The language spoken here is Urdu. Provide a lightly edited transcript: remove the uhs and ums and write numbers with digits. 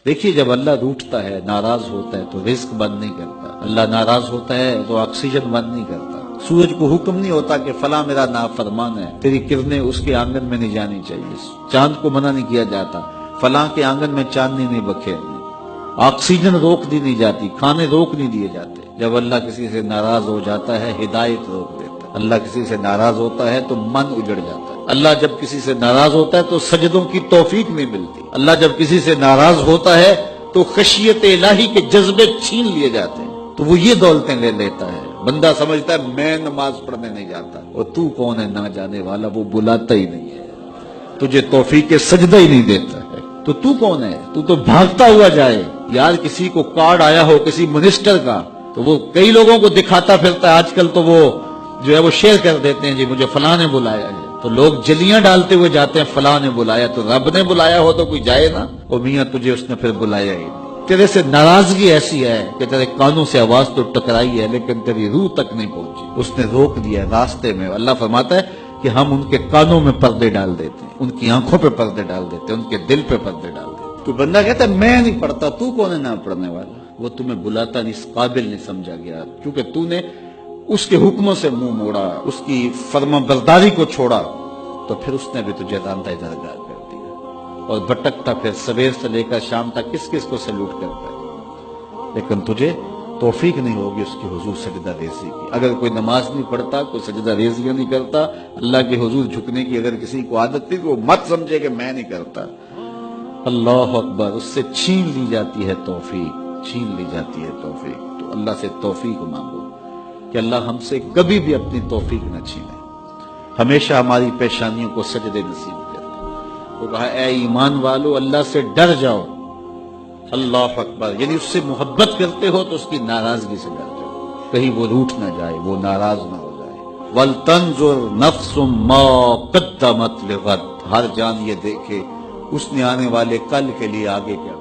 دیکھیے جب اللہ روٹھتا ہے، ناراض ہوتا ہے تو رزق بند نہیں کرتا، اللہ ناراض ہوتا ہے تو آکسیجن بند نہیں کرتا، سورج کو حکم نہیں ہوتا کہ فلاں میرا نافرمان ہے، تیری کرنیں اس کے آنگن میں نہیں جانی چاہیے، چاند کو منع نہیں کیا جاتا، فلاں کے آنگن میں چاندنی نہیں بکھیرنی، آکسیجن روک دی نہیں جاتی، کھانے روک نہیں دیے جاتے۔ جب اللہ کسی سے ناراض ہو جاتا ہے ہدایت روک دیتا ہے، اللہ کسی سے ناراض ہوتا ہے تو من اجڑ جاتا ہے، اللہ جب کسی سے ناراض ہوتا ہے تو سجدوں کی توفیق نہیں ملتی، اللہ جب کسی سے ناراض ہوتا ہے تو خشیت الہی کے جذبے چھین لیے جاتے ہیں، تو وہ یہ دولتیں لے لیتا ہے۔ بندہ سمجھتا ہے میں نماز پڑھنے نہیں جاتا، اور تو کون ہے نہ جانے والا، وہ بلاتا ہی نہیں ہے، تجھے توفیق سجدہ ہی نہیں دیتا ہے، تو کون ہے؟ تو بھاگتا ہوا جائے۔ یار کسی کو کارڈ آیا ہو کسی منسٹر کا تو وہ کئی لوگوں کو دکھاتا پھرتا ہے، آج کل تو وہ جو ہے وہ شیئر کر دیتے ہیں، جی مجھے فلاں نے بلایا ہے، تو لوگ جلیاں ڈالتے ہوئے جاتے ہیں، فلاں نے بلایا، تو رب نے بلایا ہو تو کوئی جائے نا، او میاں تجھے اس نے پھر بلایا ہی نہیں، تیرے سے ناراضگی ایسی ہے کہ تیرے کانوں سے آواز تو ٹکرائی ہے لیکن تیری روح تک نہیں پہنچی، اس نے روک دیا راستے میں۔ اللہ فرماتا ہے کہ ہم ان کے کانوں میں پردے ڈال دیتے ہیں، ان کی آنکھوں پہ پردے ڈال دیتے ہیں، ان کے دل پہ پردے ڈال دیتے ہیں۔ تو بندہ کہتا ہے میں نہیں پڑھتا، تو کون ہے نہ پڑھنے والا؟ وہ تمہیں بلاتا نہیں، اس قابل نہیں سمجھا گیا، کیونکہ تو نے اس کے حکموں سے منہ موڑا، اس کی فرما برداری کو چھوڑا، تو پھر اس نے بھی تجھے راندہ درگاہ کر دیا، اور بھٹکتا پھر سویر سے لے کر شام تک کس کس کو سلوٹ کرتا ہے، لیکن تجھے توفیق نہیں ہوگی اس کی حضور سجدہ ریزی کی۔ اگر کوئی نماز نہیں پڑھتا، کوئی سجدہ ریزیاں نہیں کرتا، اللہ کے حضور جھکنے کی اگر کسی کو عادت تھی تو وہ مت سمجھے کہ میں نہیں کرتا، اللہ اکبر، اس سے چھین لی جاتی ہے توفیق، چھین لی جاتی ہے توفیق۔ تو اللہ سے توفیق مانگو کہ اللہ ہم سے کبھی بھی اپنی توفیق نہ چھینے، ہمیشہ ہماری پیشانیوں کو سجدے نصیب کرے۔ وہ کہا اے ایمان والو اللہ سے ڈر جاؤ، اللہ اکبر، یعنی اس سے محبت کرتے ہو تو اس کی ناراضگی سے ڈر جاؤ، کہیں وہ روٹھ نہ جائے، وہ ناراض نہ ہو جائے۔ وَلْتَنْظُرْ نَفْسٌ مَا قَدَّمَتْ لِغَدٍ، ہر جان یہ دیکھے اس نے آنے والے کل کے لیے آگے کیا